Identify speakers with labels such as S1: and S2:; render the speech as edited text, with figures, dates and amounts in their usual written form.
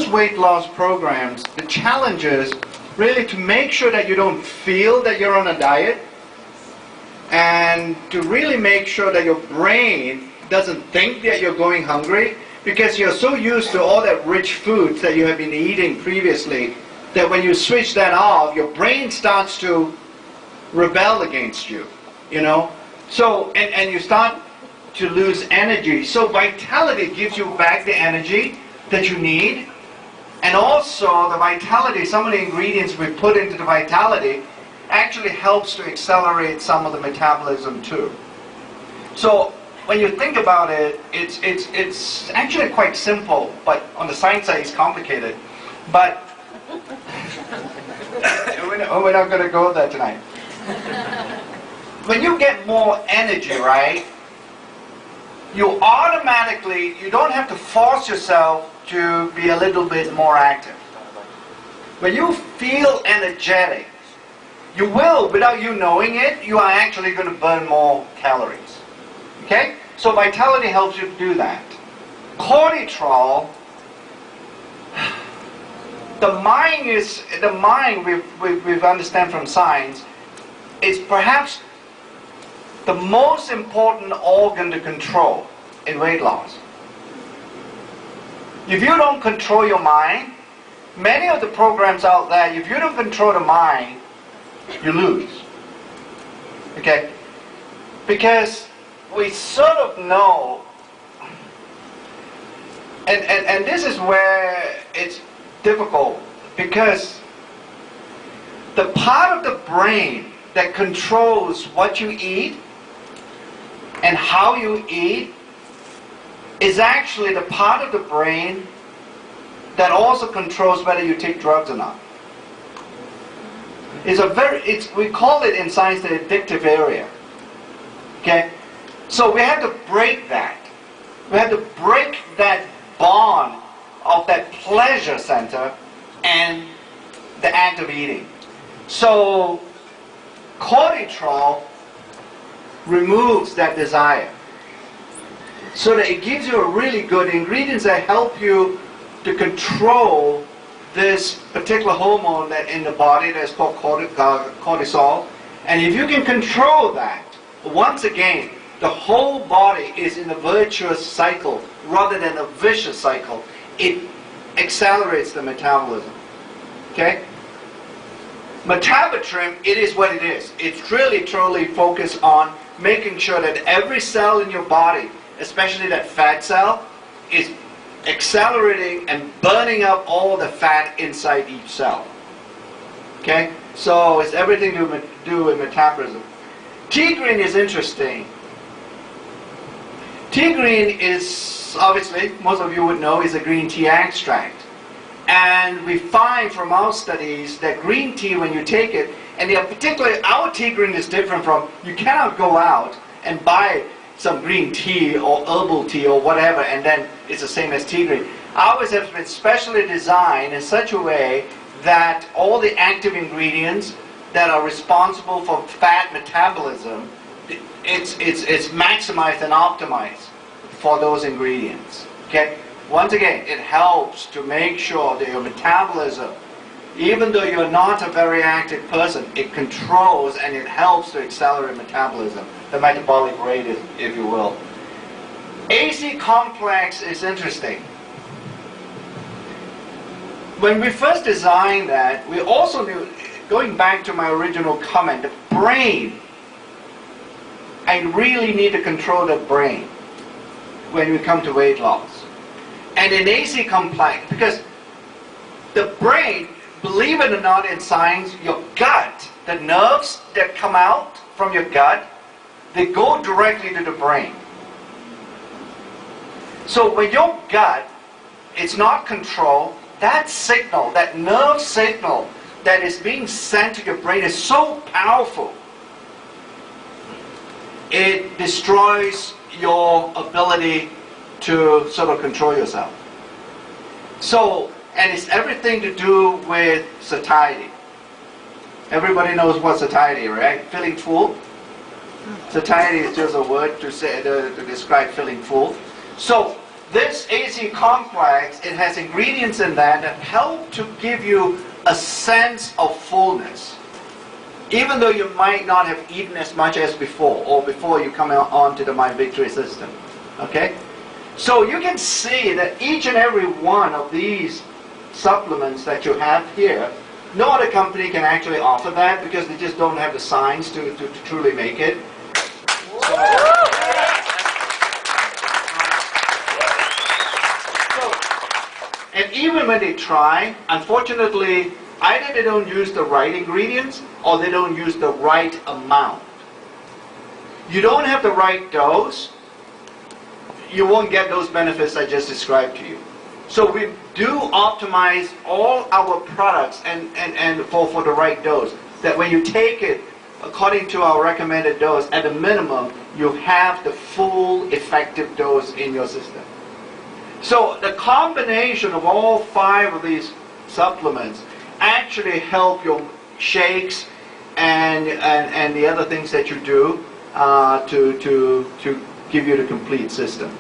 S1: most weight loss programs, the challenge is really to make sure that you don't feel that you're on a diet, and to really make sure that your brain doesn't think that you're going hungry, because you're so used to all that rich foods that you have been eating previously that when you switch that off, your brain starts to rebel against you, you know. So, and you start to lose energy. So vitality gives you back the energy that you need. And also the vitality, some of the ingredients we put into the vitality actually helps to accelerate some of the metabolism too. So when you think about it, it's actually quite simple, but on the science side it's complicated. But we're not going to go there tonight. When you get more energy, right, you automatically, you don't have to force yourself to be a little bit more active. When you feel energetic, you will, without you knowing it, you are actually going to burn more calories. Okay? So vitality helps you to do that. Cortisol, the mind we understand from science, is perhaps the most important organ to control in weight loss. If you don't control your mind, many of the programs out there, if you don't control the mind, you lose. Okay? Because we sort of know, and this is where it's difficult, because the part of the brain that controls what you eat and how you eat is actually the part of the brain that also controls whether you take drugs or not. We call it in science the addictive area. Okay? So we have to break that. We have to break that bond of that pleasure center and the act of eating. So cortisol removes that desire, so that it gives you a really good ingredients that help you to control this particular hormone that in the body that's called cortisol. And if you can control that, once again, the whole body is in a virtuous cycle rather than a vicious cycle. It accelerates the metabolism. Okay? Metabolism, it is what it is. It's really totally focused on making sure that every cell in your body, especially that fat cell, is accelerating and burning up all the fat inside each cell. Okay? So it's everything to do with metabolism. Tea green is interesting. Tea green is, obviously, most of you would know, is a green tea extract. And we find from our studies that green tea, when you take it, and particularly our tea green is different from, you cannot go out and buy some green tea or herbal tea or whatever and then it's the same as tea green. Ours has been specially designed in such a way that all the active ingredients that are responsible for fat metabolism, it's maximized and optimized for those ingredients. Okay? Once again, it helps to make sure that your metabolism, even though you're not a very active person, it controls and it helps to accelerate metabolism, the metabolic rate, if you will. AC complex is interesting. When we first designed that, we also knew, going back to my original comment, the brain, I really need to control the brain when we come to weight loss. And in AC complex, because the brain, believe it or not in science, your gut, the nerves that come out from your gut, they go directly to the brain. So when your gut is not controlled, that signal, that nerve signal that is being sent to your brain is so powerful. It destroys your ability to sort of control yourself. So, and it's everything to do with satiety. Everybody knows what satiety, right? Feeling full. Satiety is just a word to say to describe feeling full. So this AC complex, it has ingredients in that help to give you a sense of fullness. Even though you might not have eaten as much as before, or before you come on to the My Victory system. Okay? So you can see that each and every one of these supplements that you have here, no other company can actually offer that because they just don't have the science to truly make it. And even when they try, unfortunately, either they don't use the right ingredients or they don't use the right amount. You don't have the right dose, you won't get those benefits I just described to you. So we do optimize all our products and for the right dose. That when you take it according to our recommended dose, at a minimum, you have the full effective dose in your system. So the combination of all 5 of these supplements actually help your shakes and the other things that you do to give you the complete system.